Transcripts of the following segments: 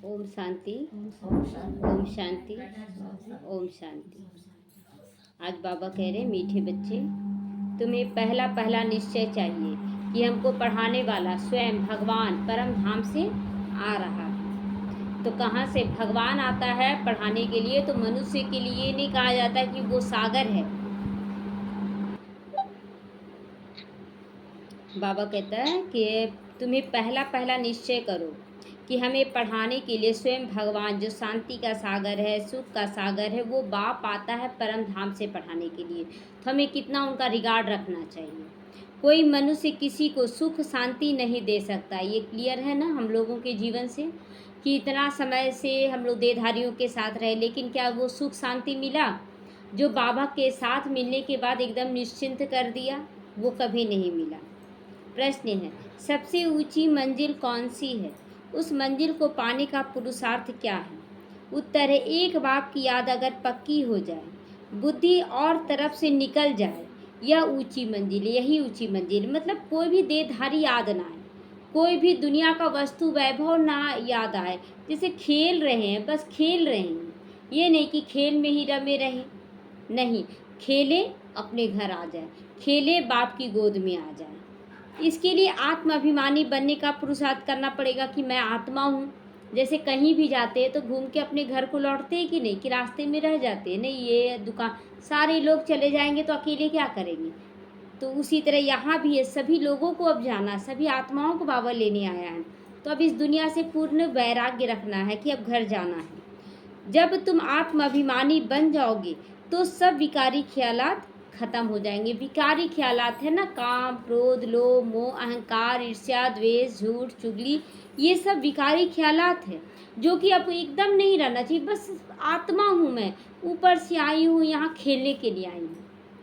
ओम शांति। ओम शांति। ओम शांति। ओम शांति। आज बाबा कह रहे मीठे बच्चे, तुम्हें पहला पहला निश्चय चाहिए कि हमको पढ़ाने वाला स्वयं भगवान परम धाम से आ रहा है। तो कहाँ से भगवान आता है पढ़ाने के लिए? तो मनुष्य के लिए नहीं कहा जाता कि वो सागर है। बाबा कहता है कि तुम्हें पहला पहला निश्चय करो कि हमें पढ़ाने के लिए स्वयं भगवान जो शांति का सागर है, सुख का सागर है, वो बाप आता है परम धाम से पढ़ाने के लिए। तो हमें कितना उनका रिगार्ड रखना चाहिए। कोई मनुष्य किसी को सुख शांति नहीं दे सकता। ये क्लियर है ना हम लोगों के जीवन से कि इतना समय से हम लोग देहधारियों के साथ रहे, लेकिन क्या वो सुख शांति मिला जो बाबा के साथ मिलने के बाद एकदम निश्चिंत कर दिया? वो कभी नहीं मिला। प्रश्न है, सबसे ऊंची मंजिल कौन सी है? उस मंजिल को पाने का पुरुषार्थ क्या है? उत्तर है, एक बाप की याद अगर पक्की हो जाए, बुद्धि और तरफ से निकल जाए, यह ऊंची मंजिल, यही ऊंची मंजिल। मतलब कोई भी देहधारी याद ना आए, कोई भी दुनिया का वस्तु वैभव ना याद आए। जैसे खेल रहे हैं, बस खेल रहे हैं, ये नहीं कि खेल में ही रमे रहें। नहीं, खेले अपने घर आ जाए, खेले बाप की गोद में आ जाए। इसके लिए आत्म अभिमानी बनने का पुरुषार्थ करना पड़ेगा कि मैं आत्मा हूँ। जैसे कहीं भी जाते हैं तो घूम के अपने घर को लौटते हैं कि नहीं, कि रास्ते में रह जाते हैं? नहीं, ये दुकान सारे लोग चले जाएंगे तो अकेले क्या करेंगे? तो उसी तरह यहाँ भी है, सभी लोगों को अब जाना, सभी आत्माओं को बाबा लेने आया है। तो अब इस दुनिया से पूर्ण वैराग्य रखना है कि अब घर जाना है। जब तुम आत्म अभिमानी बन जाओगे तो सब विकारी ख्यालात खत्म हो जाएंगे। विकारी ख्यालात है ना, काम, क्रोध, लोभ, मोह, अहंकार, ईर्ष्या, द्वेष, झूठ, चुगली, ये सब विकारी ख्यालात है जो कि अब एकदम नहीं रहना चाहिए। बस आत्मा हूँ मैं, ऊपर से आई हूँ, यहाँ खेलने के लिए आई हूँ,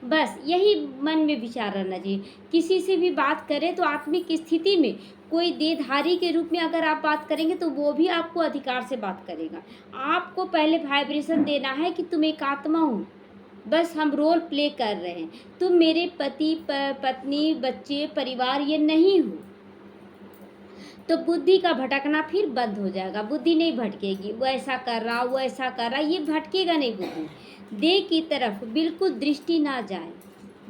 बस यही मन में विचार रहना चाहिए। किसी से भी बात करें तो आत्मिक स्थिति में कोई देहधारी के रूप में अगर आप बात करेंगे तो वो भी आपको अधिकार से बात करेगा। आपको पहले वाइब्रेशन देना है कि तुम एक आत्मा हो, बस हम रोल प्ले कर रहे हैं। तुम मेरे पति पत्नी बच्चे परिवार ये नहीं हो। तो बुद्धि का भटकना फिर बंद हो जाएगा। बुद्धि नहीं भटकेगी, वो ऐसा कर रहा, वो ऐसा कर रहा, ये भटकेगा नहीं। बुद्धि देह की तरफ बिल्कुल दृष्टि ना जाए।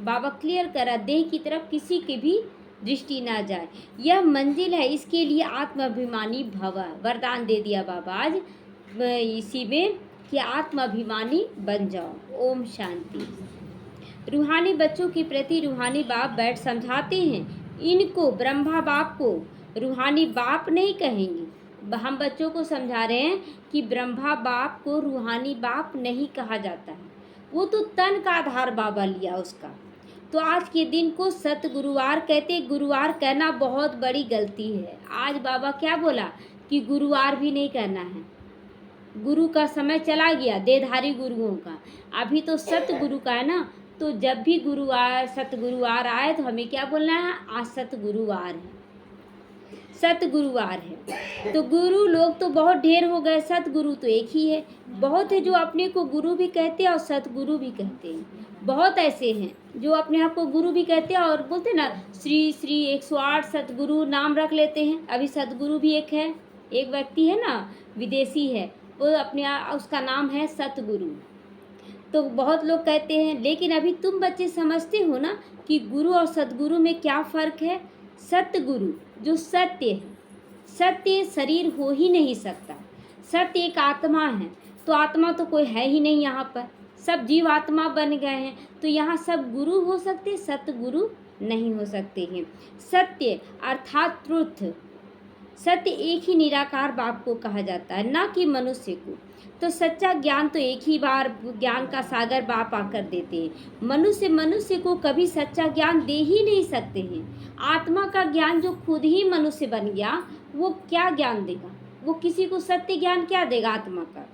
बाबा क्लियर करा, देह की तरफ किसी की भी दृष्टि ना जाए। यह मंजिल है, इसके लिए आत्माभिमानी भव। वरदान दे दिया बाबा आज इसी में कि आत्माभिमानी बन जाओ। ओम शांति। रूहानी बच्चों के प्रति रूहानी बाप बैठ समझाते हैं। इनको ब्रह्मा बाप को रूहानी बाप नहीं कहेंगे। हम बच्चों को समझा रहे हैं कि ब्रह्मा बाप को रूहानी बाप नहीं कहा जाता है, वो तो तन का आधार बाबा लिया उसका। तो आज के दिन को सत गुरुवार कहते। गुरुवार कहना बहुत बड़ी गलती है। आज बाबा क्या बोला कि गुरुवार भी नहीं कहना है। गुरु का समय चला गया, देहधारी गुरुओं का। अभी तो सतगुरु का है ना। तो जब भी गुरुवार सतगुरुवार आए तो हमें क्या बोलना है? आज सतगुरुवार है, सतगुरुवार है। तो गुरु लोग तो बहुत ढेर हो गए, सतगुरु तो एक ही है। बहुत है जो अपने को गुरु भी कहते हैं और सतगुरु भी कहते हैं। बहुत ऐसे हैं जो अपने आप को गुरु भी कहते हैं और बोलते हैं ना श्री श्री 108 सतगुरु नाम रख लेते हैं। अभी सतगुरु भी एक है, एक व्यक्ति है ना, विदेशी है, वो अपने उसका नाम है सतगुरु। तो बहुत लोग कहते हैं, लेकिन अभी तुम बच्चे समझते हो ना कि गुरु और सतगुरु में क्या फ़र्क है। सतगुरु जो सत्य है, सत्य शरीर हो ही नहीं सकता। सत्य एक आत्मा है, तो आत्मा तो कोई है ही नहीं यहाँ पर, सब जीव आत्मा बन गए हैं। तो यहाँ सब गुरु हो सकते, सतगुरु नहीं हो सकते हैं। सत्य अर्थात ट्रुथ, सत्य एक ही निराकार बाप को कहा जाता है, ना कि मनुष्य को। तो सच्चा ज्ञान तो एक ही बार ज्ञान का सागर बाप आकर देते हैं। मनुष्य को कभी सच्चा ज्ञान दे ही नहीं सकते हैं। आत्मा का ज्ञान जो खुद ही मनुष्य बन गया, वो क्या ज्ञान देगा? वो किसी को सत्य ज्ञान क्या देगा? आत्मा का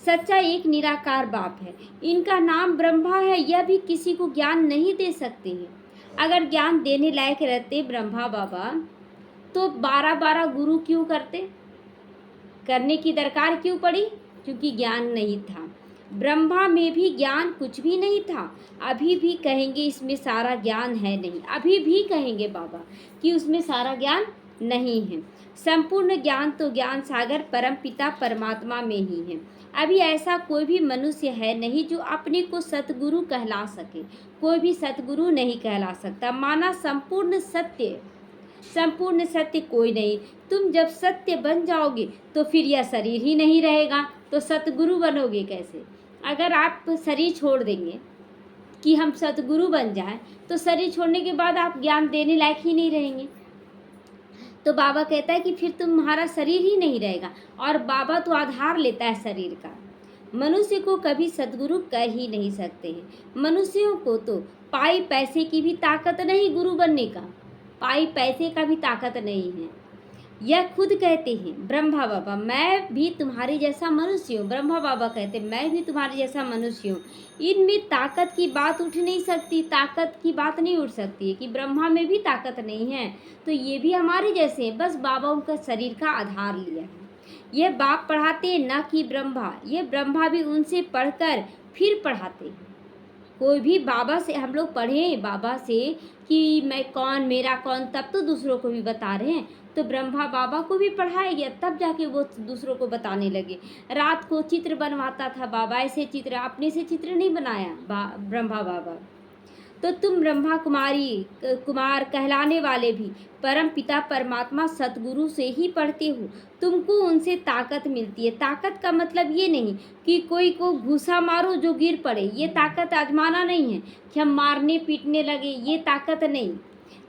सच्चा एक निराकार बाप है। इनका नाम ब्रह्मा है, यह भी किसी को ज्ञान नहीं दे सकते हैं। अगर ज्ञान देने लायक रहते ब्रह्मा बाबा तो 12 गुरु क्यों करते? करने की दरकार क्यों पड़ी? क्योंकि ज्ञान नहीं था। ब्रह्मा में भी ज्ञान कुछ भी नहीं था। अभी भी कहेंगे इसमें सारा ज्ञान है नहीं, अभी भी कहेंगे बाबा कि उसमें सारा ज्ञान नहीं है। संपूर्ण ज्ञान तो ज्ञान सागर परम पिता परमात्मा में ही है। अभी ऐसा कोई भी मनुष्य है नहीं जो अपने को सतगुरु कहला सके। कोई भी सतगुरु नहीं कहला सकता। माना संपूर्ण सत्य कोई नहीं। तुम जब सत्य बन जाओगे तो फिर यह शरीर ही नहीं रहेगा, तो सतगुरु बनोगे कैसे? अगर आप शरीर छोड़ देंगे कि हम सतगुरु बन जाएं, तो शरीर छोड़ने के बाद आप ज्ञान देने लायक ही नहीं रहेंगे। तो बाबा कहता है कि फिर तुम्हारा शरीर ही नहीं रहेगा, और बाबा तो आधार लेता है शरीर का। मनुष्य को कभी सद्गुरु कह ही नहीं सकते हैं। मनुष्यों को तो पाई पैसे की भी ताकत नहीं गुरु बनने का, पाई पैसे का भी ताकत नहीं है। यह खुद कहते हैं ब्रह्मा बाबा, मैं भी तुम्हारे जैसा मनुष्य हूँ। ब्रह्मा बाबा कहते मैं भी तुम्हारे जैसा मनुष्य हूँ। इनमें ताकत की बात उठ नहीं सकती, ताकत की बात नहीं उठ सकती है कि ब्रह्मा में भी ताकत नहीं है, तो ये भी हमारे जैसे हैं। बस बाबा उनका शरीर का आधार लिया है। ये बाप पढ़ाते हैं ना कि ब्रह्मा, ये ब्रह्मा भी उनसे पढ़कर फिर पढ़ाते हैं। कोई भी बाबा से हम लोग पढ़ें, बाबा से कि मैं कौन, मेरा कौन, तब तो दूसरों को भी बता रहे हैं। तो ब्रह्मा बाबा को भी पढ़ाया गया, तब जाके वो दूसरों को बताने लगे। रात को चित्र बनवाता था बाबा, ऐसे चित्र अपने से चित्र नहीं बनाया ब्रह्मा बाबा। तो तुम ब्रह्मा कुमार कहलाने वाले भी परम पिता परमात्मा सतगुरु से ही पढ़ते हो। तुमको उनसे ताकत मिलती है। ताकत का मतलब ये नहीं कि कोई को घूसा मारो जो गिर पड़े, ये ताकत आजमाना नहीं है कि हम मारने पीटने लगे, ये ताकत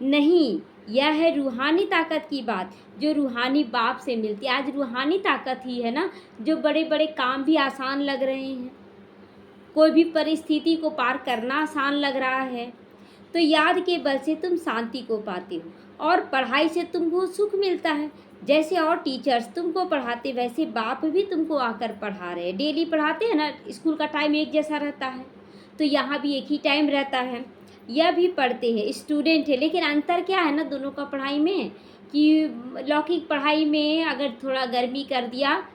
नहीं, यह है रूहानी ताकत की बात, जो रूहानी बाप से मिलती है। आज रूहानी ताकत ही है ना जो बड़े बड़े काम भी आसान लग रहे हैं, कोई भी परिस्थिति को पार करना आसान लग रहा है। तो याद के बल से तुम शांति को पाते हो, और पढ़ाई से तुमको सुख मिलता है। जैसे और टीचर्स तुमको पढ़ाते, वैसे बाप भी तुमको आकर पढ़ा रहे हैं। डेली पढ़ाते हैं ना, स्कूल का टाइम एक जैसा रहता है, तो यहाँ भी एक ही टाइम रहता है। यह भी पढ़ते हैं, स्टूडेंट है, लेकिन अंतर क्या है ना दोनों का पढ़ाई में, कि लौकिक पढ़ाई में अगर थोड़ा गर्मी कर दिया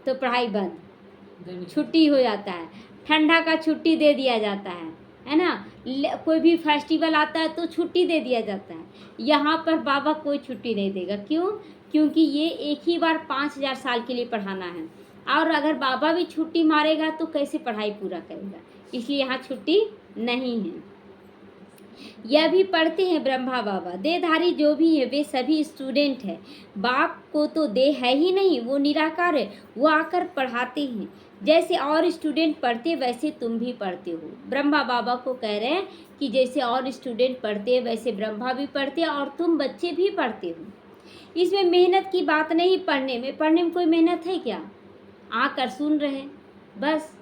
तो पढ़ाई बंद, छुट्टी हो जाता है। ठंडा का छुट्टी दे दिया जाता है ना। कोई भी फेस्टिवल आता है तो छुट्टी दे दिया जाता है। यहाँ पर बाबा कोई छुट्टी नहीं देगा। क्यों? क्योंकि ये एक ही बार 5000 साल के लिए पढ़ाना है, और अगर बाबा भी छुट्टी मारेगा तो कैसे पढ़ाई पूरा करेगा, इसलिए यहाँ छुट्टी नहीं है। यह भी पढ़ते हैं ब्रह्मा बाबा। देहधारी जो भी है वे सभी स्टूडेंट है। बाप को तो देह है ही नहीं, वो निराकार है, वो आकर पढ़ाते हैं। जैसे और स्टूडेंट पढ़ते वैसे तुम भी पढ़ते हो। ब्रह्मा बाबा को कह रहे हैं कि जैसे और स्टूडेंट पढ़ते वैसे ब्रह्मा भी पढ़ते, और तुम बच्चे भी पढ़ते हो। इसमें मेहनत की बात नहीं। पढ़ने में कोई मेहनत है क्या? आकर सुन रहे बस।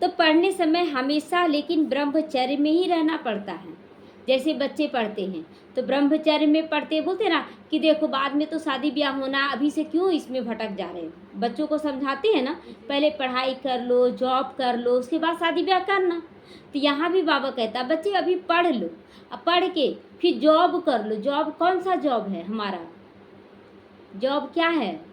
तो पढ़ने समय हमेशा लेकिन ब्रह्मचर्य में ही रहना पड़ता है। जैसे बच्चे पढ़ते हैं तो ब्रह्मचर्य में पढ़ते, बोलते ना कि देखो बाद में तो शादी ब्याह होना, अभी से क्यों इसमें भटक जा रहे हो। बच्चों को समझाते हैं ना, पहले पढ़ाई कर लो, जॉब कर लो, उसके बाद शादी ब्याह करना। तो यहाँ भी बाबा कहता है बच्चे अभी पढ़ लो, अब पढ़ के फिर जॉब कर लो। जॉब कौन सा जॉब है हमारा? जॉब क्या है?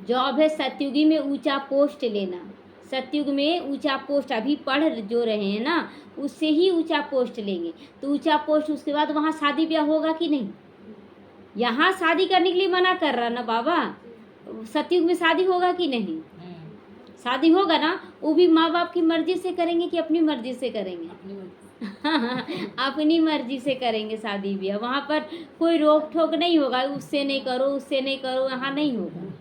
जॉब है सतयुगी में ऊंचा पोस्ट लेना। सतयुग में ऊंचा पोस्ट, अभी पढ़ जो रहे हैं ना उससे ही ऊंचा पोस्ट लेंगे। तो ऊंचा पोस्ट, उसके बाद वहाँ शादी ब्याह होगा कि नहीं? यहाँ शादी करने के लिए मना कर रहा ना बाबा। सतयुग में शादी होगा कि नहीं? शादी होगा ना, वो भी माँ बाप की मर्जी से करेंगे कि अपनी मर्जी से करेंगे? अपनी मर्जी से करेंगे शादी ब्याह। वहाँ पर कोई रोक ठोक नहीं होगा, उससे नहीं करो, उससे नहीं करो, यहाँ नहीं होगा।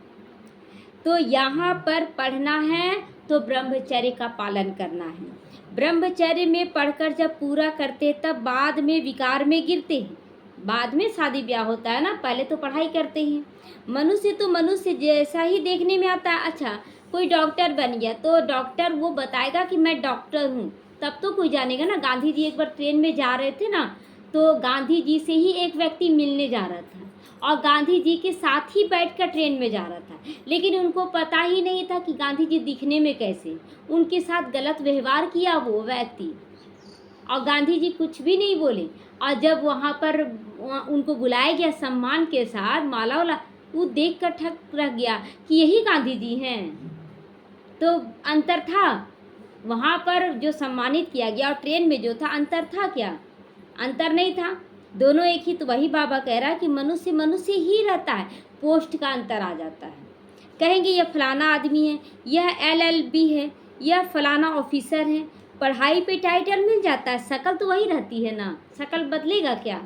तो यहाँ पर पढ़ना है तो ब्रह्मचर्य का पालन करना है। ब्रह्मचर्य में पढ़कर जब पूरा करते तब बाद में विकार में गिरते हैं। बाद में शादी ब्याह होता है ना, पहले तो पढ़ाई करते हैं। मनुष्य तो मनुष्य जैसा ही देखने में आता है। अच्छा, कोई डॉक्टर बन गया तो डॉक्टर वो बताएगा कि मैं डॉक्टर हूँ, तब तो कोई जानेगा ना। गांधी जी एक बार ट्रेन में जा रहे थे ना, तो गांधी जी से ही एक व्यक्ति मिलने जा रहा था, और गांधी जी के साथ ही बैठकर ट्रेन में जा रहा था, लेकिन उनको पता ही नहीं था कि गांधी जी दिखने में कैसे। उनके साथ गलत व्यवहार किया वो व्यक्ति, और गांधी जी कुछ भी नहीं बोले। और जब वहाँ पर उनको बुलाया गया सम्मान के साथ, माला वाला, वो देख कर ठक रह गया कि यही गांधी जी हैं। तो अंतर था वहाँ पर जो सम्मानित किया गया और ट्रेन में जो था, अंतर था क्या? अंतर नहीं था। दोनों एक ही। तो वही बाबा कह रहा है कि मनुष्य मनुष्य ही रहता है, पोस्ट का अंतर आ जाता है। कहेंगे यह फलाना आदमी है, यह LLB है, यह फलाना ऑफिसर है, पढ़ाई पे टाइटल मिल जाता है, शकल तो वही रहती है ना, शकल बदलेगा क्या?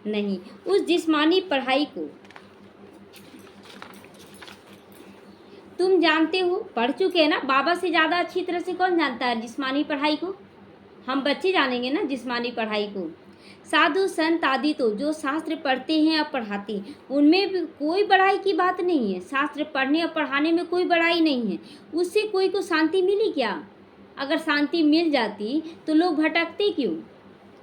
नहीं। उस जिस्मानी पढ़ाई को तुम जानते हो, पढ़ चुके हैं ना, बाबा से ज़्यादा अच्छी तरह से कौन जानता है जिस्मानी पढ़ाई को? हम बच्चे जानेंगे ना जिस्मानी पढ़ाई को। साधु संत आदि तो जो शास्त्र पढ़ते हैं और पढ़ाते हैं, उनमें भी कोई बड़ाई की बात नहीं है। शास्त्र पढ़ने और पढ़ाने में कोई बड़ाई नहीं है। उससे कोई को शांति मिली क्या? अगर शांति मिल जाती तो लोग भटकते क्यों?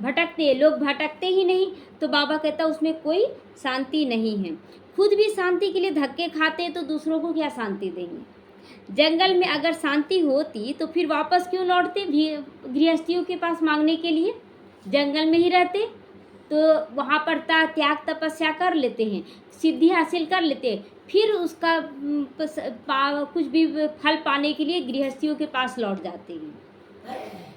भटकते, लोग भटकते ही नहीं। तो बाबा कहता उसमें कोई शांति नहीं है। खुद भी शांति के लिए धक्के खाते तो दूसरों को क्या शांति देंगे? जंगल में अगर शांति होती तो फिर वापस क्यों लौटते गृहस्थियों के पास मांगने के लिए? जंगल में ही रहते तो वहाँ पर त्याग तपस्या कर लेते हैं, सिद्धि हासिल कर लेते हैं, फिर उसका कुछ भी फल पाने के लिए गृहस्थियों के पास लौट जाते हैं।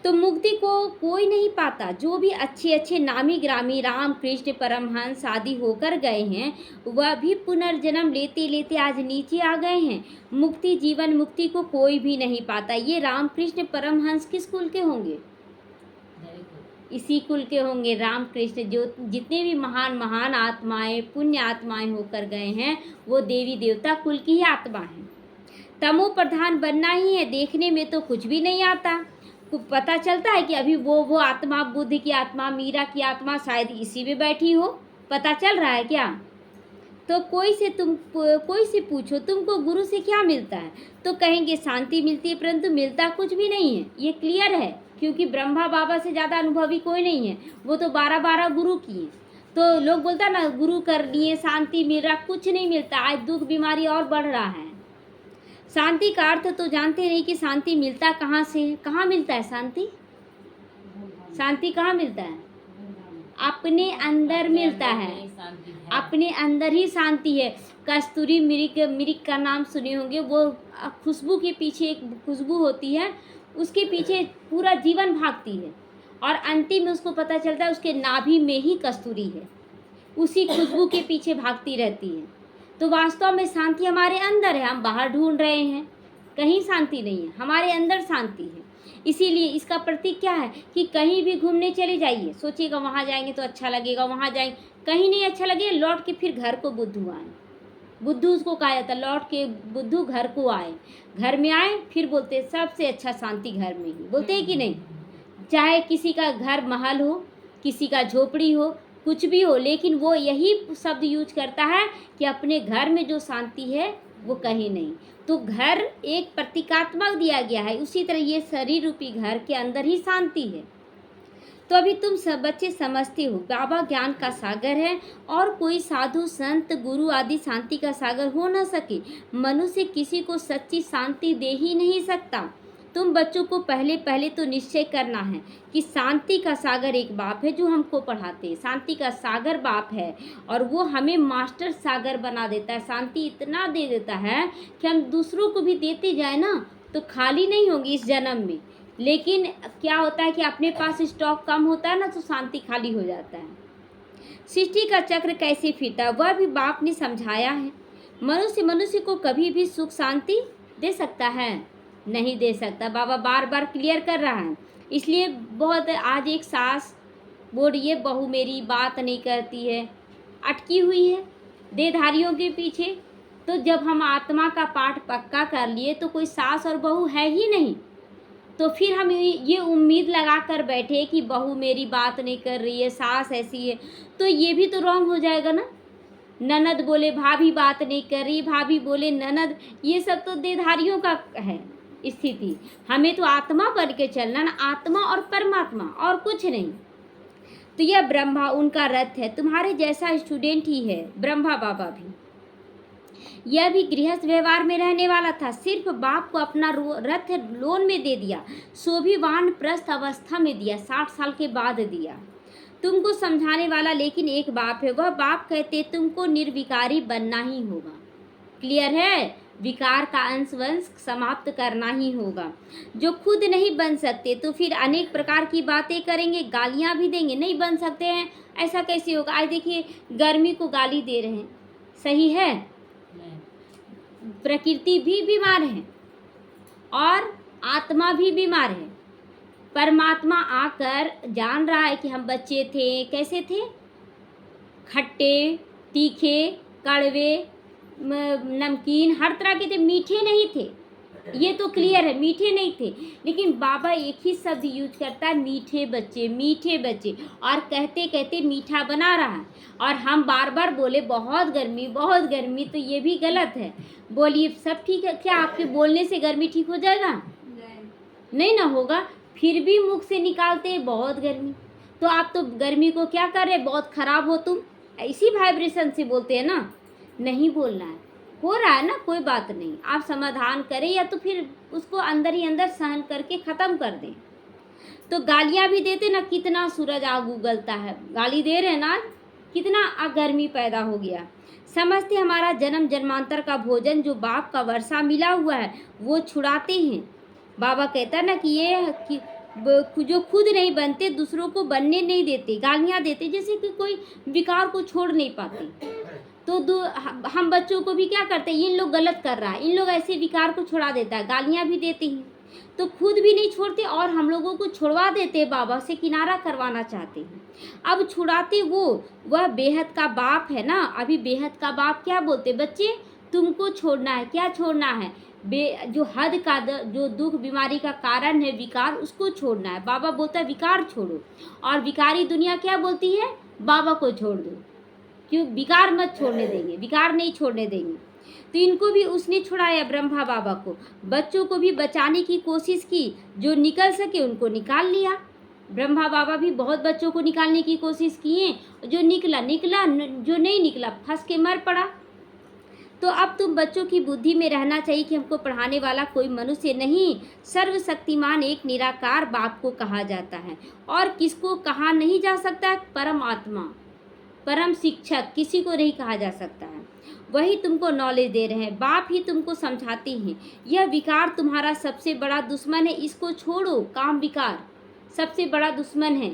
तो मुक्ति को कोई नहीं पाता। जो भी अच्छे अच्छे नामी ग्रामी राम कृष्ण परमहंस आदि होकर गए हैं, वह भी पुनर्जन्म लेते लेते आज नीचे आ गए हैं। मुक्ति, जीवन मुक्ति को कोई भी नहीं पाता। ये राम कृष्ण परमहंस किस कुल के होंगे? इसी कुल के होंगे। राम कृष्ण जो जितने भी महान महान आत्माएं, पुण्य आत्माएं होकर गए हैं, वो देवी देवता कुल की ही आत्मा है। तमो प्रधान बनना ही है। देखने में तो कुछ भी नहीं आता, पता चलता है कि अभी वो आत्मा, बुद्ध की आत्मा, मीरा की आत्मा शायद इसी में बैठी हो, पता चल रहा है क्या? तो कोई से पूछो तुमको गुरु से क्या मिलता है, तो कहेंगे शांति मिलती है, परंतु मिलता कुछ भी नहीं है। ये क्लियर है, क्योंकि ब्रह्मा बाबा से ज़्यादा अनुभवी कोई नहीं है। वो तो 12-12 गुरु किए। तो लोग बोलता ना गुरु कर लिए शांति मिल रहा, कुछ नहीं मिलता। आज दुख बीमारी और बढ़ रहा है। शांति का अर्थ तो जानते नहीं कि शांति मिलता कहाँ से है। कहाँ मिलता है शांति? शांति कहाँ मिलता है? अपने अंदर मिलता है। अपने अंदर ही शांति है। कस्तूरी मिरिक का नाम सुने होंगे। वो खुशबू के पीछे एक खुशबू होती है, उसके पीछे पूरा जीवन भागती है, और अंतिम में उसको पता चलता है उसके नाभि में ही कस्तूरी है। उसी खुशबू के पीछे भागती रहती है। तो वास्तव में शांति हमारे अंदर है। हम बाहर ढूंढ रहे हैं, कहीं शांति नहीं है, हमारे अंदर शांति है। इसीलिए इसका प्रतीक क्या है कि कहीं भी घूमने चले जाइए, सोचिएगा वहाँ जाएंगे तो अच्छा लगेगा, वहाँ जाएंगे, कहीं नहीं अच्छा लगे, लौट के फिर घर को बुद्धू आए। बुद्धू उसको कहा जाता, लौट के बुद्धू घर को आए। घर में आए फिर बोलते सबसे अच्छा शांति घर में ही, बोलते हैं कि नहीं? चाहे किसी का घर महल हो, किसी का झोपड़ी हो, कुछ भी हो, लेकिन वो यही शब्द यूज करता है कि अपने घर में जो शांति है वो कहीं नहीं। तो घर एक प्रतीकात्मक दिया गया है, उसी तरह ये शरीर रूपी घर के अंदर ही शांति है। तो अभी तुम सब बच्चे समझते हो बाबा ज्ञान का सागर है, और कोई साधु संत गुरु आदि शांति का सागर हो ना सके। मनुष्य किसी को सच्ची शांति दे ही नहीं सकता। तुम बच्चों को पहले तो निश्चय करना है कि शांति का सागर एक बाप है जो हमको पढ़ाते हैं। शांति का सागर बाप है, और वो हमें मास्टर सागर बना देता है। शांति इतना दे देता है कि हम दूसरों को भी देते जाए ना तो खाली नहीं होंगी इस जन्म में। लेकिन क्या होता है कि अपने पास स्टॉक कम होता है ना, तो शांति खाली हो जाता है। सृष्टि का चक्र कैसे फिरता है वह भी बाप ने समझाया है। मनुष्य को कभी भी सुख शांति दे सकता है? नहीं दे सकता। बाबा बार बार क्लियर कर रहा है। इसलिए बहुत आज एक सास बोल रही है बहू मेरी बात नहीं करती है, अटकी हुई है देहधारियों के पीछे। तो जब हम आत्मा का पाठ पक्का कर लिए तो कोई सास और बहू है ही नहीं, तो फिर हम ये उम्मीद लगा कर बैठे कि बहू मेरी बात नहीं कर रही है, सास ऐसी है, तो ये भी तो रॉन्ग हो जाएगा ना। ननद बोले भाभी बात नहीं कर रही, भाभी बोले ननद, ये सब तो देहधारियों का है स्थिति। हमें तो आत्मा बन के चलना ना, आत्मा और परमात्मा, और कुछ नहीं। तो यह ब्रह्मा उनका रथ है, तुम्हारे जैसा स्टूडेंट ही है ब्रह्मा बाबा भी। यह भी गृहस्थ व्यवहार में रहने वाला था, सिर्फ बाप को अपना रथ लोन में दे दिया, सो भी वानप्रस्थ अवस्था में दिया, 60 साल के बाद दिया। तुमको समझाने वाला लेकिन एक बाप है। वह बाप कहते तुमको निर्विकारी बनना ही होगा। क्लियर है? विकार का अंश वंश समाप्त करना ही होगा। जो खुद नहीं बन सकते तो फिर अनेक प्रकार की बातें करेंगे, गालियाँ भी देंगे, नहीं बन सकते हैं ऐसा कैसे होगा। आज देखिए गर्मी को गाली दे रहे हैं, सही है? प्रकृति भी बीमार है और आत्मा भी बीमार है। परमात्मा आकर जान रहा है कि हम बच्चे थे, कैसे थे, खट्टे, तीखे, कड़वे, नमकीन, हर तरह के थे, मीठे नहीं थे। ये तो क्लियर है, मीठे नहीं थे। लेकिन बाबा एक ही शब्द यूज करता है, मीठे बच्चे, मीठे बच्चे, और कहते कहते मीठा बना रहा है। और हम बार बार बोले बहुत गर्मी, बहुत गर्मी, तो ये भी गलत है। बोलिए सब ठीक है क्या? आपके बोलने से गर्मी ठीक हो जाएगा? नहीं ना होगा। फिर भी मुख से निकालते हैं बहुत गर्मी, तो आप तो गर्मी को क्या कर रहे, बहुत खराब हो तुम, इसी वाइब्रेशन से बोलते हैं ना। नहीं बोलना है, हो रहा है ना, कोई बात नहीं, आप समाधान करें या तो फिर उसको अंदर ही अंदर सहन करके ख़त्म कर दें। तो गालियाँ भी देते ना, कितना सूरज आग उगलता है, गाली दे रहे हैं ना, कितना गर्मी पैदा हो गया। समझते हमारा जन्म जन्मांतर का भोजन जो बाप का वर्षा मिला हुआ है वो छुड़ाते हैं। बाबा कहता है ना कि ये कि जो खुद नहीं बनते दूसरों को बनने नहीं देते, गालियाँ देते, जैसे कि कोई विकार को छोड़ नहीं पाते। तो हम बच्चों को भी क्या करते हैं, इन लोग गलत कर रहा है, इन लोग ऐसे विकार को छुड़ा देता है, गालियाँ भी देते हैं, तो खुद भी नहीं छोड़ते और हम लोगों को छुड़वा देते, बाबा से किनारा करवाना चाहते हैं। अब छुड़ाते वह बेहद का बाप है ना। अभी बेहद का बाप क्या बोलते, बच्चे तुमको छोड़ना है, क्या छोड़ना है, जो हद का जो दुख बीमारी का कारण है विकार, उसको छोड़ना है। बाबा बोलता है विकार छोड़ो, और विकारी दुनिया क्या बोलती है, बाबा को छोड़ दो, क्यों, विकार मत छोड़ने देंगे, विकार नहीं छोड़ने देंगे। तो इनको भी उसने छुड़ाया, ब्रह्मा बाबा को। बच्चों को भी बचाने की कोशिश की, जो निकल सके उनको निकाल लिया। ब्रह्मा बाबा भी बहुत बच्चों को निकालने की कोशिश किए, जो निकला निकला, जो नहीं निकला फंस के मर पड़ा। तो अब तुम बच्चों की बुद्धि में रहना चाहिए कि हमको पढ़ाने वाला कोई मनुष्य नहीं, सर्वशक्तिमान एक निराकार बाप को कहा जाता है। और किसको कहा नहीं जा सकता, परम आत्मा, परम शिक्षक, किसी को नहीं कहा जा सकता है। वही तुमको नॉलेज दे रहे हैं, बाप ही तुमको समझाते हैं। यह विकार तुम्हारा सबसे बड़ा दुश्मन है, इसको छोड़ो। काम विकार सबसे बड़ा दुश्मन है,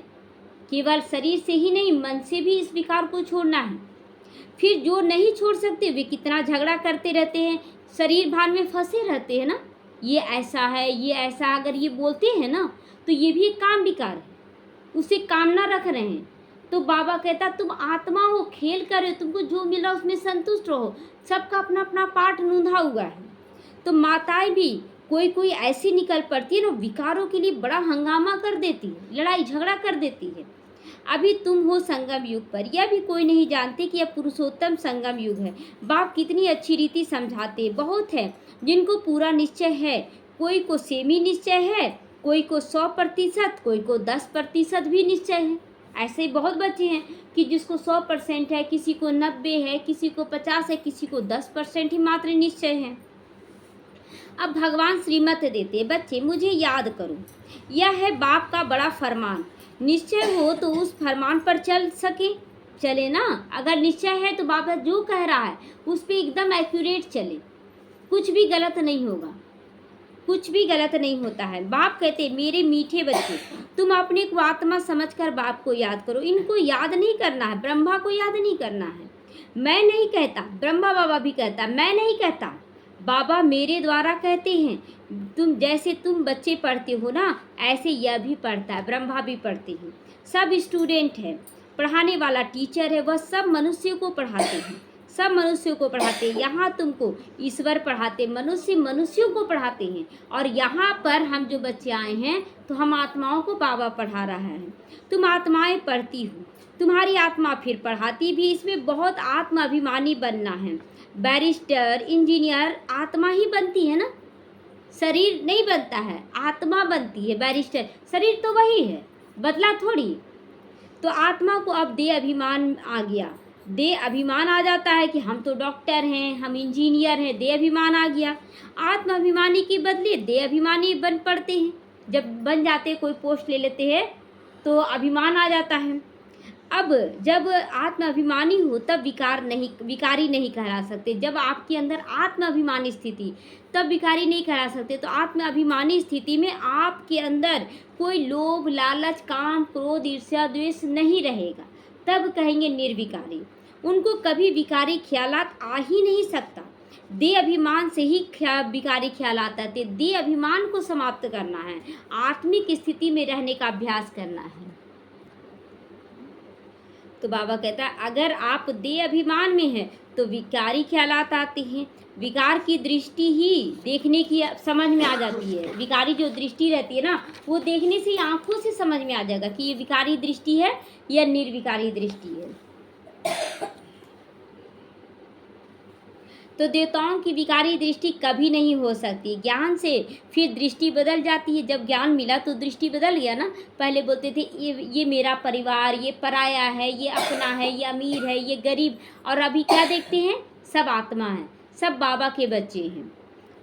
केवल शरीर से ही नहीं मन से भी इस विकार को छोड़ना है। फिर जो नहीं छोड़ सकते वे कितना झगड़ा करते रहते हैं, शरीर भान में फंसे रहते हैं ना, ये ऐसा है, ये ऐसा, अगर ये बोलते हैं ना तो ये भी एक काम विकार है, उसे कामना रख रहे हैं। तो बाबा कहता तुम आत्मा हो, खेल कर रहे हो, तुमको जो मिला उसमें संतुष्ट रहो, सबका अपना अपना पाठ नूंधा हुआ है। तो माताएं भी कोई कोई ऐसी निकल पड़ती है ना, विकारों के लिए बड़ा हंगामा कर देती है, लड़ाई झगड़ा कर देती है। अभी तुम हो संगम युग पर, यह भी कोई नहीं जानते कि यह पुरुषोत्तम संगम युग है। बाप कितनी अच्छी रीति समझाते, बहुत है जिनको पूरा निश्चय है, कोई को सेमी निश्चय है, कोई को 100%, कोई को 10% भी निश्चय है। ऐसे ही बहुत बच्चे हैं कि जिसको 100% है, किसी को 90 है, किसी को 50 है, किसी को 10% ही मात्र निश्चय है। अब भगवान श्रीमत देते, बच्चे मुझे याद करो, यह है बाप का बड़ा फरमान। निश्चय हो तो उस फरमान पर चल सके, चले ना। अगर निश्चय है तो बाबा जो कह रहा है उस पर एकदम एक्यूरेट चले, कुछ भी गलत नहीं होगा, कुछ भी गलत नहीं होता है। बाप कहते मेरे मीठे बच्चे, तुम अपने को आत्मा समझकर बाप को याद करो। इनको याद नहीं करना है, ब्रह्मा को याद नहीं करना है। मैं नहीं कहता, ब्रह्मा बाबा भी कहता, मैं नहीं कहता, बाबा मेरे द्वारा कहते हैं। जैसे तुम बच्चे पढ़ते हो ना, ऐसे यह भी पढ़ता है, ब्रह्मा भी पढ़ते हैं। सब स्टूडेंट है, पढ़ाने वाला टीचर है, वह सब मनुष्यों को पढ़ाते हैं, सब मनुष्यों को पढ़ाते हैं। यहाँ तुमको ईश्वर पढ़ाते, मनुष्य मनुष्यों को पढ़ाते हैं। और यहाँ पर हम जो बच्चे आए हैं तो हम आत्माओं को बाबा पढ़ा रहा है। तुम आत्माएं पढ़ती हो, तुम्हारी आत्मा फिर पढ़ाती भी। इसमें बहुत आत्माभिमानी बनना है। बैरिस्टर, इंजीनियर आत्मा ही बनती है ना, शरीर नहीं बनता है, आत्मा बनती है। बैरिस्टर शरीर तो वही है, बदला थोड़ी। तो आत्मा को अब देह अभिमान आ गया, देह अभिमान आ जाता है कि हम तो डॉक्टर हैं, हम इंजीनियर हैं, देह अभिमान आ गया। आत्माभिमानी के बदले देह अभिमानी बन पड़ते हैं। जब बन जाते, कोई पोस्ट ले लेते हैं तो अभिमान आ जाता है। अब जब आत्माभिमानी हो तब विकारी नहीं कहला सकते। जब आपके अंदर आत्माभिमानी स्थिति, तब विकारी नहीं कहला सकते। तो आत्माभिमानी स्थिति में आपके अंदर कोई लोभ, लालच, काम, क्रोध, ईर्ष्या, द्वेष नहीं रहेगा, तब कहेंगे निर्विकारी। उनको कभी विकारी ख्यालात आ ही नहीं सकता। देह अभिमान से ही विकारी ख्याल आता है। देह अभिमान को समाप्त करना है, आत्मिक स्थिति में रहने का अभ्यास करना है। तो बाबा कहता है अगर आप देह अभिमान में हैं तो विकारी ख्यालात आते हैं। विकार की दृष्टि ही देखने की समझ में आ जाती है। विकारी जो दृष्टि रहती है ना, वो देखने से ही आंखों से समझ में आ जाएगा कि ये विकारी दृष्टि है या निर्विकारी दृष्टि है। तो देवताओं की विकारी दृष्टि कभी नहीं हो सकती। ज्ञान से फिर दृष्टि बदल जाती है। जब ज्ञान मिला तो दृष्टि बदल गया ना। पहले बोलते थे ये मेरा परिवार, ये पराया है, ये अपना है, ये अमीर है, ये गरीब, और अभी क्या देखते हैं? सब आत्मा है, सब बाबा के बच्चे हैं।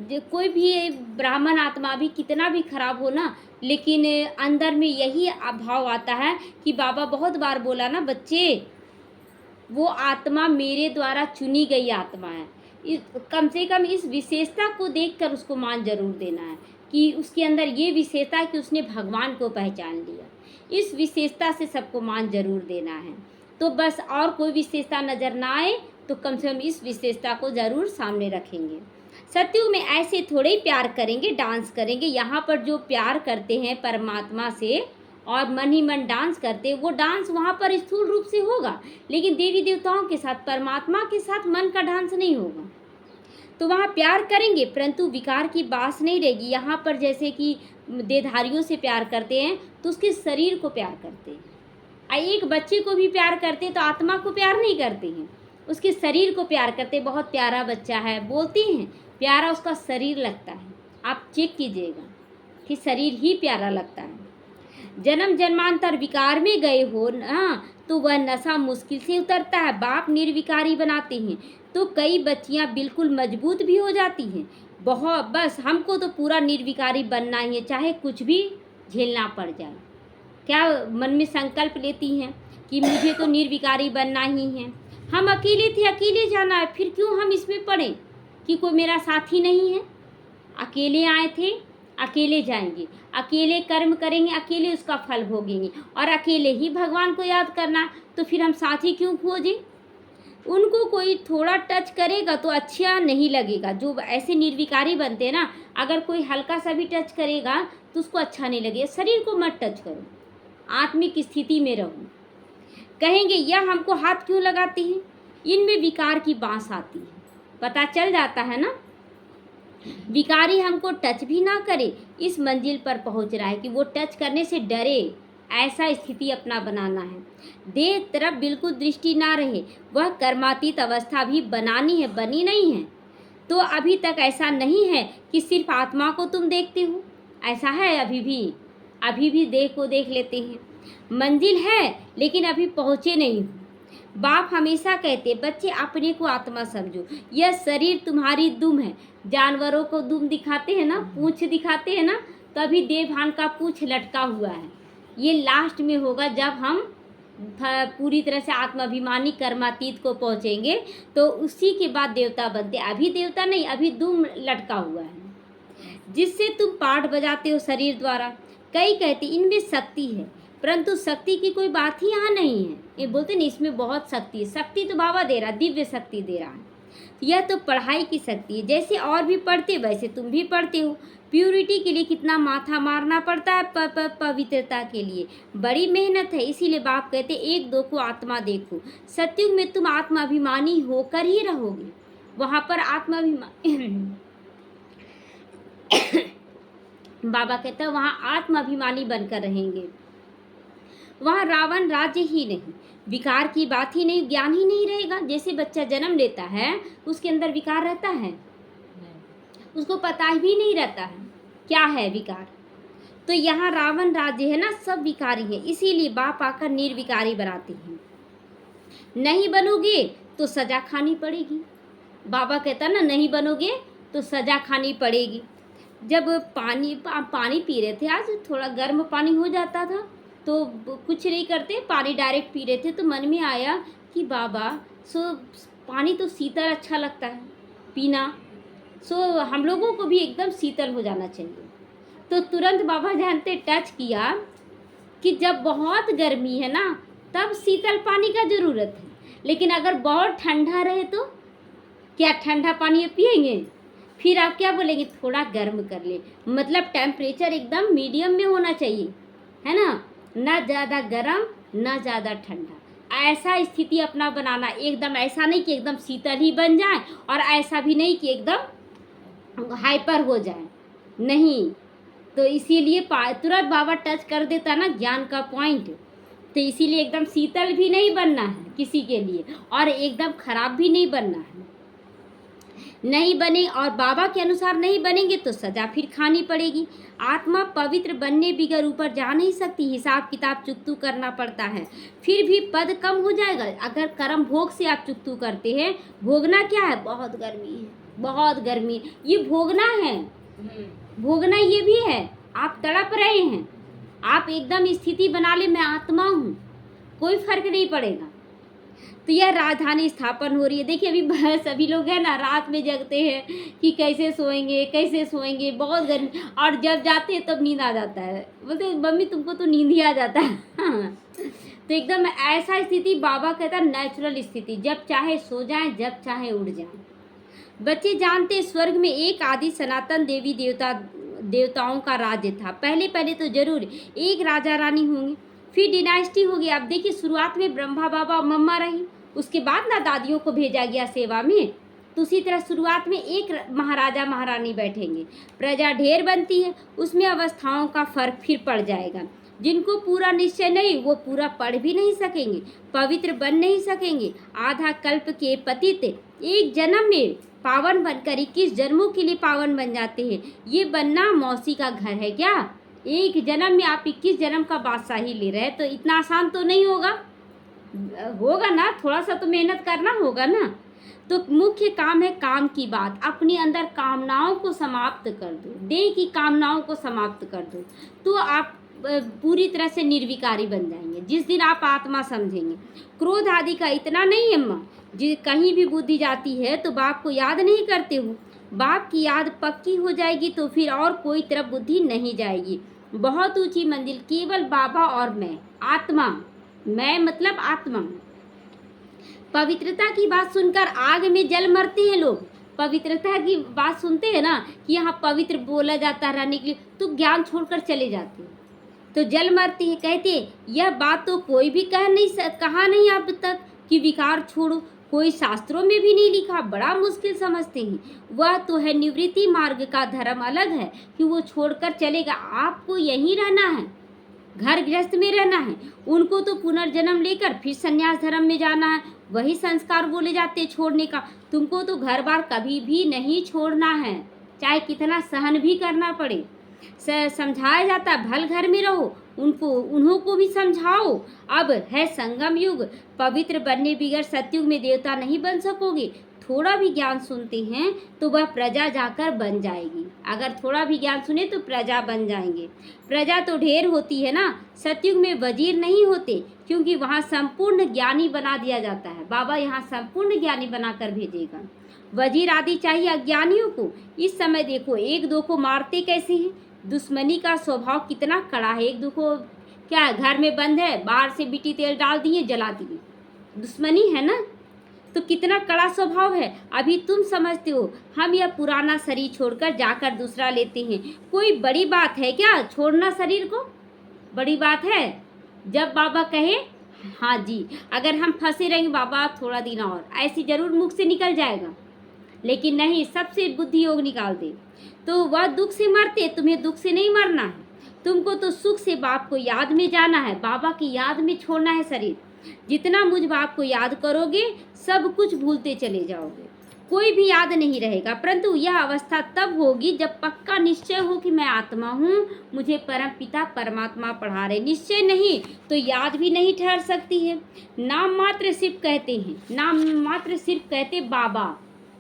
जो कोई भी ब्राह्मण आत्मा भी कितना भी खराब हो ना, लेकिन अंदर में यही भाव आता है कि बाबा बहुत बार बोला ना, बच्चे वो आत्मा मेरे द्वारा चुनी गई आत्मा है। कम से कम इस विशेषता को देखकर उसको मान जरूर देना है कि उसके अंदर ये विशेषता है कि उसने भगवान को पहचान लिया। इस विशेषता से सबको मान जरूर देना है। तो बस और कोई विशेषता नज़र ना आए तो कम से कम इस विशेषता को ज़रूर सामने रखेंगे। सत्युग में ऐसे थोड़े ही प्यार करेंगे, डांस करेंगे। यहाँ पर जो प्यार करते हैं परमात्मा से और मन ही मन डांस करते हैं, वो डांस वहाँ पर स्थूल रूप से होगा, लेकिन देवी देवताओं के साथ, परमात्मा के साथ मन का डांस नहीं होगा। तो वहाँ प्यार करेंगे परंतु विकार की बास नहीं रहेगी। यहाँ पर जैसे कि देहधारियों से प्यार करते हैं तो उसके शरीर को प्यार करते हैं। एक बच्चे को भी प्यार करते हैं तो आत्मा को प्यार नहीं करते हैं, उसके शरीर को प्यार करते हैं। बहुत प्यारा बच्चा है बोलते हैं, प्यारा उसका शरीर लगता है। आप चेक कीजिएगा कि शरीर ही प्यारा लगता है। जन्म जन्मांतर विकार में गए हो ना तो वह नशा मुश्किल से उतरता है। बाप निर्विकारी बनाते हैं तो कई बच्चियां बिल्कुल मजबूत भी हो जाती हैं। बहुत बस हमको तो पूरा निर्विकारी बनना ही है, चाहे कुछ भी झेलना पड़ जाए। क्या मन में संकल्प लेती हैं कि मुझे तो निर्विकारी बनना ही है। हम अकेले थे, अकेले जाना है, फिर क्यों हम इसमें पड़े कि कोई मेरा साथी नहीं है। अकेले आए थे, अकेले जाएंगे, अकेले कर्म करेंगे, अकेले उसका फल भोगेंगे, और अकेले ही भगवान को याद करना, तो फिर हम साथी क्यों खोजें। उनको कोई थोड़ा टच करेगा तो अच्छा नहीं लगेगा। जो ऐसे निर्विकारी बनते हैं ना, अगर कोई हल्का सा भी टच करेगा तो उसको अच्छा नहीं लगेगा। शरीर को मत टच करो, आत्मिक स्थिति में रहो। कहेंगे यह हमको हाथ क्यों लगाते हैं, इनमें विकार की बांस आती है। पता चल जाता है ना, विकारी हमको टच भी ना करे, इस मंजिल पर पहुंच रहा है कि वो टच करने से डरे। ऐसा स्थिति अपना बनाना है। देह तरफ बिल्कुल दृष्टि ना रहे, वह कर्मातीत अवस्था भी बनानी है, बनी नहीं है। तो अभी तक ऐसा नहीं है कि सिर्फ आत्मा को तुम देखते हो, ऐसा है अभी भी देह को देख लेते हैं। मंजिल है लेकिन अभी पहुँचे नहीं हो। बाप हमेशा कहते बच्चे अपने को आत्मा समझो, यह शरीर तुम्हारी दुम है। जानवरों को दुम दिखाते हैं ना, पूंछ दिखाते हैं ना, तभी देवभान का पूंछ लटका हुआ है। ये लास्ट में होगा जब हम पूरी तरह से आत्माभिमानी कर्मातीत को पहुँचेंगे तो उसी के बाद देवता बनते। अभी देवता नहीं, अभी दुम लटका हुआ है जिससे तुम पाठ बजाते हो शरीर द्वारा। कई कहते इनमें शक्ति है, परंतु शक्ति की कोई बात ही यहाँ नहीं है। ये बोलते नहीं इसमें बहुत शक्ति है। शक्ति तो बाबा दे रहा, दिव्य शक्ति दे रहा है। यह तो पढ़ाई की शक्ति है। जैसे और भी पढ़ते वैसे तुम भी पढ़ते हो। प्यूरिटी के लिए कितना माथा मारना पड़ता है, पवित्रता के लिए बड़ी मेहनत है। इसीलिए बाप कहते एक दो को आत्मा देखो। सत्युग में तुम आत्माभिमानी होकर ही रहोगे। वहाँ पर आत्माभिमान बाबा कहते हैं वहाँ आत्माभिमानी बनकर रहेंगे। वहाँ रावण राज्य ही नहीं, विकार की बात ही नहीं, ज्ञान ही नहीं रहेगा। जैसे बच्चा जन्म लेता है उसके अंदर विकार रहता है, उसको पता भी नहीं रहता है क्या है विकार। तो यहाँ रावण राज्य है ना, सब विकारी है। इसीलिए बाप आकर निर्विकारी बनाते हैं। नहीं बनोगे तो सजा खानी पड़ेगी। बाबा कहता ना नहीं बनोगे तो सजा खानी पड़ेगी। जब पानी पी रहे थे, आज थोड़ा गर्म पानी हो जाता था तो कुछ नहीं करते, पानी डायरेक्ट पी रहे थे। तो मन में आया कि बाबा, सो पानी तो शीतल अच्छा लगता है पीना, सो हम लोगों को भी एकदम शीतल हो जाना चाहिए। तो तुरंत बाबा जानते टच किया कि जब बहुत गर्मी है ना, तब शीतल पानी का ज़रूरत है, लेकिन अगर बहुत ठंडा रहे तो क्या ठंडा पानी पिएंगे? फिर आप क्या बोलेंगे? थोड़ा गर्म कर ले। मतलब टेम्परेचर एकदम मीडियम में होना चाहिए, है ना? ना ज़्यादा गर्म, ना ज़्यादा ठंडा। ऐसा स्थिति अपना बनाना, एकदम ऐसा नहीं कि एकदम शीतल ही बन जाए और ऐसा भी नहीं कि एकदम हाइपर हो जाए, नहीं। तो इसीलिए तुरंत बाबा टच कर देता ना ज्ञान का पॉइंट। तो इसीलिए एकदम शीतल भी नहीं बनना है किसी के लिए, और एकदम खराब भी नहीं बनना है। नहीं बने और बाबा के अनुसार नहीं बनेंगे तो सजा फिर खानी पड़ेगी। आत्मा पवित्र बनने बिगर ऊपर जा नहीं सकती, हिसाब किताब चुकतू करना पड़ता है, फिर भी पद कम हो जाएगा। अगर कर्म भोग से आप चुकतू करते हैं, भोगना क्या है? बहुत गर्मी है, बहुत गर्मी, ये भोगना है, भोगना ये भी है। आप तड़प रहे हैं, आप एकदम स्थिति बना ले, मैं आत्मा हूँ, कोई फर्क नहीं पड़ेगा। तो यह राजधानी स्थापन हो रही है। देखिए अभी सभी लोग हैं ना, रात में जगते हैं कि कैसे सोएंगे, कैसे सोएंगे, बहुत गर्मी, और जब जाते हैं तब नींद आ जाता है। बोलते मम्मी तुमको तो नींद ही आ जाता है। हाँ। तो एकदम ऐसा स्थिति बाबा कहता है नेचुरल स्थिति, जब चाहे सो जाएं, जब चाहे उड़ जाएं। बच्चे जानते स्वर्ग में एक आदि सनातन देवी देवताओं का राज्य था। पहले पहले तो जरूर एक राजा रानी होंगे, फिर डिनाइस्टी होगी। अब देखिए शुरुआत में ब्रह्मा बाबा और मम्मा रही, उसके बाद ना दादियों को भेजा गया सेवा में। तो उसी तरह शुरुआत में एक महाराजा महारानी बैठेंगे, प्रजा ढेर बनती है, उसमें अवस्थाओं का फर्क फिर पड़ जाएगा। जिनको पूरा निश्चय नहीं, वो पूरा पढ़ भी नहीं सकेंगे, पवित्र बन नहीं सकेंगे। आधा कल्प के पतित एक जन्म में पावन बनकर 21 जन्मों के लिए पावन बन जाते हैं। ये बनना मौसी का घर है क्या? एक जन्म में आप 21 जन्म का बादशाही ले रहे हैं, तो इतना आसान तो नहीं होगा, होगा ना, थोड़ा सा तो मेहनत करना होगा ना। तो मुख्य काम है काम की बात, अपने अंदर कामनाओं को समाप्त कर दो, देह की कामनाओं को समाप्त कर दो, तो आप पूरी तरह से निर्विकारी बन जाएंगे। जिस दिन आप आत्मा समझेंगे, क्रोध आदि का इतना नहीं है माँ, कहीं भी बुद्धि जाती है तो बाप को याद नहीं करते हो, बाप की याद पक्की हो जाएगी तो फिर और कोई तरफ बुद्धि नहीं जाएगी। बहुत ऊंची मंजिल केवल बाबा और मैं, आत्मा, मैं मतलब आत्मा। पवित्रता की बात सुनकर आग में जल मरते हैं लोग। पवित्रता की बात सुनते हैं ना कि यहाँ पवित्र बोला जाता है रहने के लिए, तो ज्ञान छोड़कर चले जाते हैं, तो जल मरते हैं। कहते यह बात तो कोई भी कहा नहीं अब तक कि विकार छोड़ो, कोई शास्त्रों में भी नहीं लिखा, बड़ा मुश्किल समझते हैं। वह तो है निवृत्ति मार्ग का धर्म अलग है कि वो छोड़कर चलेगा, आपको यहीं रहना है, घर गृहस्थ में रहना है। उनको तो पुनर्जन्म लेकर फिर संन्यास धर्म में जाना है, वही संस्कार बोले जाते हैं छोड़ने का। तुमको तो घर बार कभी भी नहीं छोड़ना है, चाहे कितना सहन भी करना पड़े। समझाया जाता भल घर में रहो, उन्हों को भी समझाओ। अब है संगम युग, पवित्र बनने बिगर सतयुग में देवता नहीं बन सकोगे। थोड़ा भी ज्ञान सुनते हैं तो वह प्रजा जाकर बन जाएगी। अगर थोड़ा भी ज्ञान सुने तो प्रजा बन जाएंगे। प्रजा तो ढेर होती है ना, सतयुग में वजीर नहीं होते, क्योंकि वहाँ संपूर्ण ज्ञानी बना दिया जाता है। बाबा यहाँ संपूर्ण ज्ञानी बनाकर भेजेगा। वजीर आदि चाहिए अज्ञानियों को। इस समय देखो एक दो को मारते कैसे हैं, दुश्मनी का स्वभाव कितना कड़ा है। एक दो को क्या घर में बंद है, बाहर से मिट्टी तेल डाल दिए, जला दिए, दुश्मनी है ना, तो कितना कड़ा स्वभाव है। अभी तुम समझते हो हम यह पुराना शरीर छोड़कर जाकर दूसरा लेते हैं, कोई बड़ी बात है क्या छोड़ना शरीर को? बड़ी बात है? जब बाबा कहे हाँ जी, अगर हम फंसे रहेंगे बाबा थोड़ा दिन और, ऐसी जरूर मुख से निकल जाएगा, लेकिन नहीं, सबसे बुद्धि योग निकाल दे तो वह दुख से मरते, तुम्हें दुख से नहीं मरना है। तुमको तो सुख से बाप को याद में जाना है, बाबा की याद में छोड़ना है शरीर। जितना मुझ बाप को याद करोगे सब कुछ भूलते चले जाओगे, कोई भी याद नहीं रहेगा। परंतु यह अवस्था तब होगी जब पक्का निश्चय हो कि मैं आत्मा हूँ, मुझे परम पिता परमात्मा पढ़ा रहे। निश्चय नहीं तो याद भी नहीं ठहर सकती है। नाम मात्र सिर्फ कहते हैं, नाम मात्र सिर्फ कहते बाबा,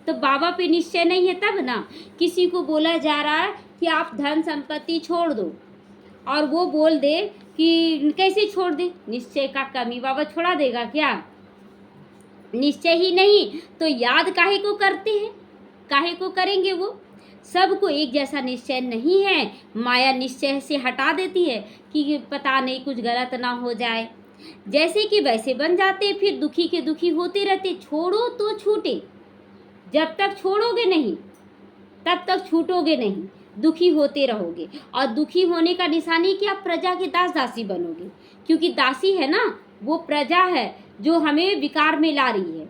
तो बाबा पे निश्चय नहीं है तब ना। किसी को बोला जा रहा है कि आप धन संपत्ति छोड़ दो, और वो बोल दे कि कैसे छोड़ दे, निश्चय का कमी बाबा छोड़ा देगा क्या? निश्चय ही नहीं तो याद काहे को करते हैं, काहे को करेंगे वो? सबको एक जैसा निश्चय नहीं है, माया निश्चय से हटा देती है कि पता नहीं कुछ गलत ना हो जाए, जैसे कि वैसे बन जाते, फिर दुखी के दुखी होते रहते। छोड़ो तो छूटे, जब तक छोड़ोगे नहीं तब तक छूटोगे नहीं, दुखी होते रहोगे। और दुखी होने का निशानी कि आप प्रजा के दास दासी बनोगे, क्योंकि दासी है ना, वो प्रजा है जो हमें विकार में ला रही है।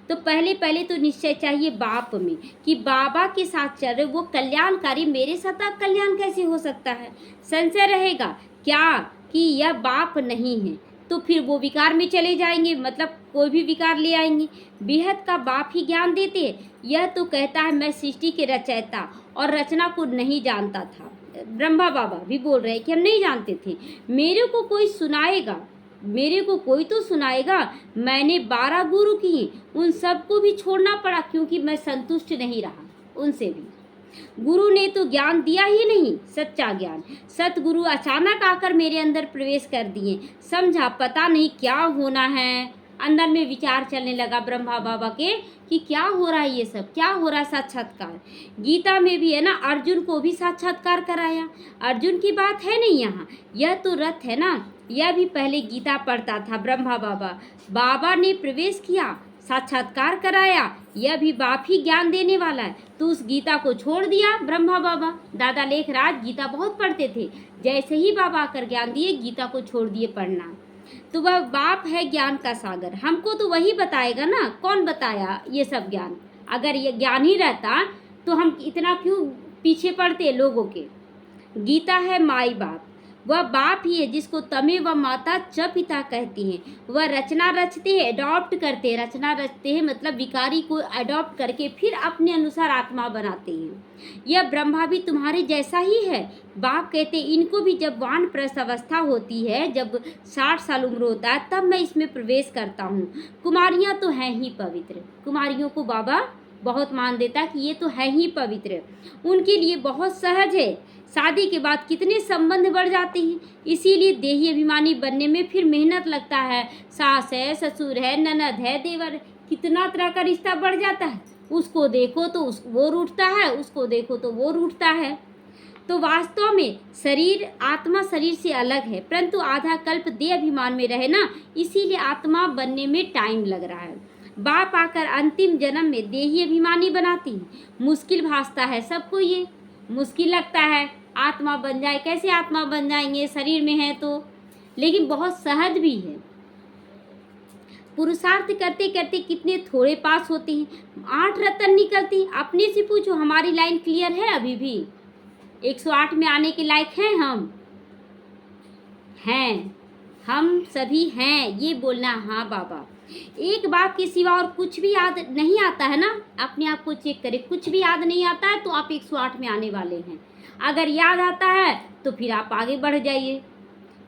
तो पहले पहले तो निश्चय चाहिए बाप में कि बाबा के साथ चल रहे, वो कल्याणकारी, मेरे साथ कल्याण कैसे हो सकता है? संशय रहेगा क्या कि यह बाप नहीं है, तो फिर वो विकार में चले जाएंगे, मतलब कोई भी विकार ले आएंगे। बेहद का बाप ही ज्ञान देते हैं। यह तो कहता है मैं सृष्टि के रचयिता और रचना को नहीं जानता था। ब्रह्मा बाबा भी बोल रहे हैं कि हम नहीं जानते थे, मेरे को कोई सुनाएगा, मेरे को कोई तो सुनाएगा। मैंने 12 गुरु किए, उन सबको भी छोड़ना पड़ा क्योंकि मैं संतुष्ट नहीं रहा उनसे भी। गुरु ने तो ज्ञान दिया ही नहीं, सच्चा ज्ञान। सतगुरु अचानक आकर मेरे अंदर प्रवेश कर दिए, समझा पता नहीं क्या होना है। अंदर में विचार चलने लगा ब्रह्मा बाबा के कि क्या हो रहा है, ये सब क्या हो रहा है। साक्षात्कार गीता में भी है ना, अर्जुन को भी साक्षात्कार कराया। अर्जुन की बात है नहीं यहाँ, यह तो रथ है ना। यह भी पहले गीता पढ़ता था ब्रह्मा बाबा, बाबा ने प्रवेश किया, साक्षात्कार कराया। यह भी बाप ही ज्ञान देने वाला है, तो उस गीता को छोड़ दिया ब्रह्मा बाबा। दादा लेखराज गीता बहुत पढ़ते थे, जैसे ही बाबा आकर ज्ञान दिए गीता को छोड़ दिए पढ़ना। तो वह बाप है ज्ञान का सागर, हमको तो वही बताएगा ना। कौन बताया ये सब ज्ञान? अगर ये ज्ञान ही रहता तो हम इतना क्यों पीछे पड़ते लोगों के? गीता है माई बाप, वह बाप ही है जिसको तमे व माता च पिता कहती हैं। वह रचना रचते हैं, अडॉप्ट करते हैं। रचना रचते हैं मतलब विकारी को अडॉप्ट करके फिर अपने अनुसार आत्मा बनाते हैं। यह ब्रह्मा भी तुम्हारे जैसा ही है। बाप कहते हैं इनको भी जब वानप्रस्थ अवस्था होती है, जब 60 साल उम्र होता है, तब मैं इसमें प्रवेश करता हूँ। कुमारियाँ तो हैं ही पवित्र, कुमारियों को बाबा बहुत मान देता कि ये तो है ही पवित्र, उनके लिए बहुत सहज है। शादी के बाद कितने संबंध बढ़ जाते हैं, इसीलिए देही अभिमानी बनने में फिर मेहनत लगता है। सास है, ससुर है, ननद है, देवर है, कितना तरह का रिश्ता बढ़ जाता है। उसको देखो तो वो रूठता है, उसको देखो तो वो रूठता है। तो वास्तव में शरीर, आत्मा शरीर से अलग है, परंतु आधा कल्प देह अभिमान में रहे ना, इसीलिए आत्मा बनने में टाइम लग रहा है। बाप आकर अंतिम जन्म में देही अभिमानी बनाती है। मुश्किल भासता है सबको, ये मुश्किल लगता है आत्मा बन जाए। कैसे आत्मा बन जाएंगे, शरीर में है तो, लेकिन बहुत सहज भी है। पुरुषार्थ करते करते कितने थोड़े पास होते हैं, 8 रत्न निकलती हैं। अपने से पूछो, हमारी लाइन क्लियर है? अभी भी 108 में आने के लायक हैं हम? हैं, हम सभी हैं, ये बोलना। हाँ बाबा, एक बाप के सिवा और कुछ भी याद नहीं आता है ना। अपने आप को चेक करें, कुछ भी याद नहीं आता है तो आप 108 में आने वाले हैं। अगर याद आता है तो फिर आप आगे बढ़ जाइए,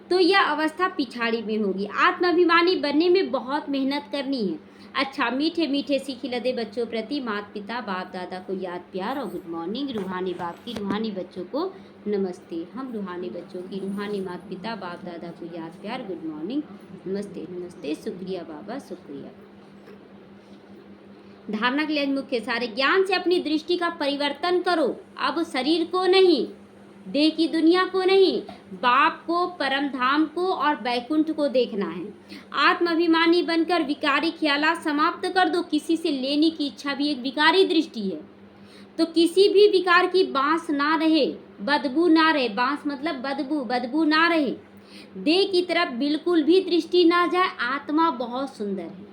तो यह अवस्था पिछाड़ी में होगी। आत्माभिमानी बनने में बहुत मेहनत करनी है। अच्छा, मीठे मीठे सीखी लदे बच्चों प्रति माता पिता बाप दादा को याद प्यार और गुड मॉर्निंग। रूहानी बाप की रूहानी बच्चों को नमस्ते। हम रूहानी बच्चों की रूहानी माता पिता बाप दादा को याद प्यार, गुड मॉर्निंग, नमस्ते नमस्ते, शुक्रिया बाबा शुक्रिया। धारणा के लिए मुख्य सारे ज्ञान से अपनी दृष्टि का परिवर्तन करो। अब शरीर को नहीं, देह की दुनिया को नहीं, बाप को, परम धाम को और बैकुंठ को देखना है। आत्माभिमानी बनकर विकारी ख्यालात समाप्त कर दो। किसी से लेने की इच्छा भी एक विकारी दृष्टि है, तो किसी भी विकार की बांस ना रहे, बदबू ना रहे। बांस मतलब बदबू, बदबू ना रहे। देह की तरफ बिल्कुल भी दृष्टि ना जाए। आत्मा बहुत सुंदर है,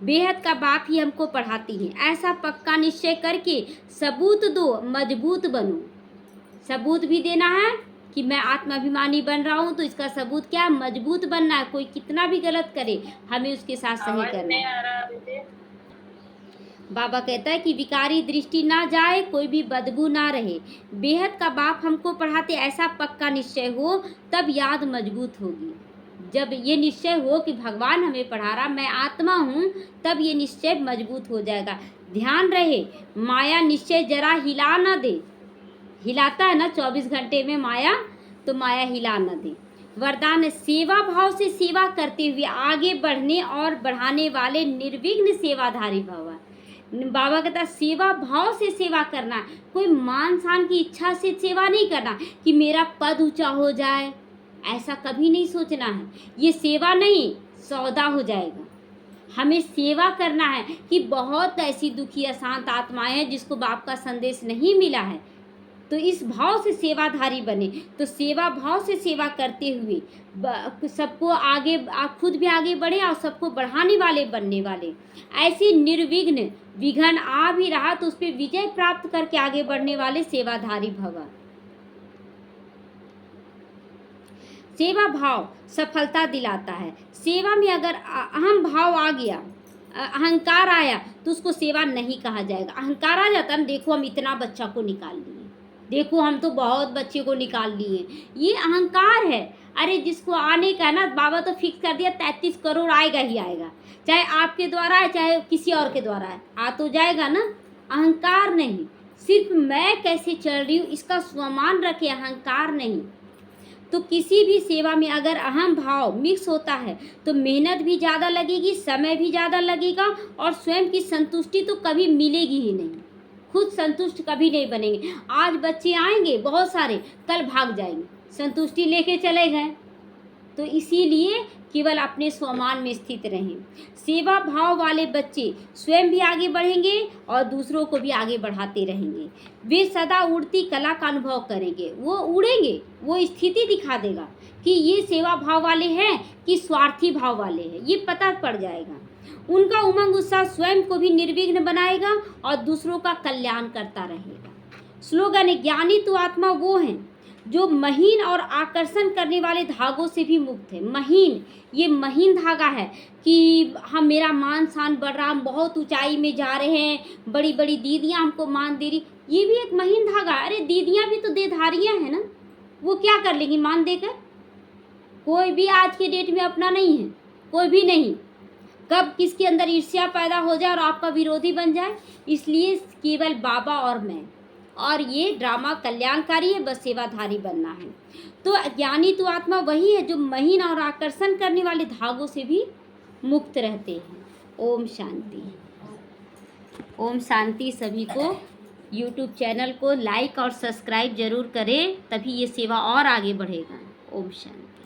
बेहद का बाप ही हमको पढ़ाती है। ऐसा पक्का निश्चय करके सबूत दो, मजबूत बनो। सबूत भी देना है कि मैं आत्माभिमानी बन रहा हूँ, तो इसका सबूत क्या है? मजबूत बनना है। कोई कितना भी गलत करे, हमें उसके साथ सही करना है। बाबा कहता है कि विकारी दृष्टि ना जाए, कोई भी बदबू ना रहे। बेहद का बाप हमको पढ़ाते ऐसा पक्का निश्चय हो, तब याद मजबूत होगी। जब ये निश्चय हो कि भगवान हमें पढ़ा रहा, मैं आत्मा हूँ, तब ये निश्चय मजबूत हो जाएगा। ध्यान रहे, माया निश्चय जरा हिला ना दे। हिलाता है ना 24 घंटे में माया, तो माया हिला न दे। वरदान है, सेवा भाव से सेवा करते हुए आगे बढ़ने और बढ़ाने वाले निर्विघ्न सेवाधारी भव। बाबा कहता सेवा भाव से सेवा करना है, कोई मान शान की इच्छा से सेवा नहीं करना कि मेरा पद ऊंचा हो जाए, ऐसा कभी नहीं सोचना है। ये सेवा नहीं, सौदा हो जाएगा। हमें सेवा करना है कि बहुत ऐसी दुखी अशांत आत्माएं हैं जिसको बाप का संदेश नहीं मिला है, तो इस भाव से सेवाधारी बने। तो सेवा भाव से सेवा करते हुए सबको आगे, खुद भी आगे बढ़े और सबको बढ़ाने वाले बनने वाले, ऐसे निर्विघ्न, विघ्न आ भी रहा तो उस पर विजय प्राप्त करके आगे बढ़ने वाले सेवाधारी भव। सेवा भाव सफलता दिलाता है। सेवा में अगर अहम भाव आ गया, अहंकार आया, तो उसको सेवा नहीं कहा जाएगा। अहंकार आ जाता है, देखो हम इतना बच्चा को निकाल लिए, देखो हम तो बहुत बच्चे को निकाल लिए, ये अहंकार है। अरे जिसको आने का है ना, बाबा तो फिक्स कर दिया 33 करोड़ आएगा ही आएगा, चाहे आपके द्वारा है चाहे किसी और के द्वारा है, आ तो जाएगा ना। अहंकार नहीं, सिर्फ मैं कैसे चल रही हूँ इसका स्वमान रखे, अहंकार नहीं। तो किसी भी सेवा में अगर अहम भाव मिक्स होता है तो मेहनत भी ज़्यादा लगेगी, समय भी ज़्यादा लगेगा और स्वयं की संतुष्टि तो कभी मिलेगी ही नहीं। खुद संतुष्ट कभी नहीं बनेंगे। आज बच्चे आएंगे बहुत सारे, कल भाग जाएंगे, संतुष्टि लेके चले गए। तो इसीलिए केवल अपने स्वमान में स्थित रहें। सेवा भाव वाले बच्चे स्वयं भी आगे बढ़ेंगे और दूसरों को भी आगे बढ़ाते रहेंगे। वे सदा उड़ती कला का अनुभव करेंगे, वो उड़ेंगे, वो स्थिति दिखा देगा कि ये सेवा भाव वाले हैं कि स्वार्थी भाव वाले हैं, ये पता पड़ जाएगा। उनका उमंग उत्साह स्वयं को भी निर्विघ्न बनाएगा और दूसरों का कल्याण करता रहेगा। स्लोगन है, ज्ञानी तो आत्मा वो हैं जो महीन और आकर्षण करने वाले धागों से भी मुक्त है। महीन, ये महीन धागा है कि हम, मेरा मान शान बढ़ रहा, हम बहुत ऊंचाई में जा रहे हैं, बड़ी बड़ी दीदियां हमको मान दे रही, ये भी एक महीन धागा। अरे दीदियां भी तो देधारियां हैं ना, वो क्या कर लेंगी मान देकर? कोई भी आज के डेट में अपना नहीं है, कोई भी नहीं। कब किसके अंदर ईर्ष्या पैदा हो जाए और आपका विरोधी बन जाए। इसलिए केवल बाबा और मैं, और ये ड्रामा कल्याणकारी है, बस सेवाधारी बनना है। तो ज्ञानी तो आत्मा वही है जो महीन और आकर्षण करने वाले धागों से भी मुक्त रहते हैं। ओम शांति। ओम शांति। सभी को यूट्यूब चैनल को लाइक और सब्सक्राइब जरूर करें, तभी ये सेवा और आगे बढ़ेगा। ओम शांति।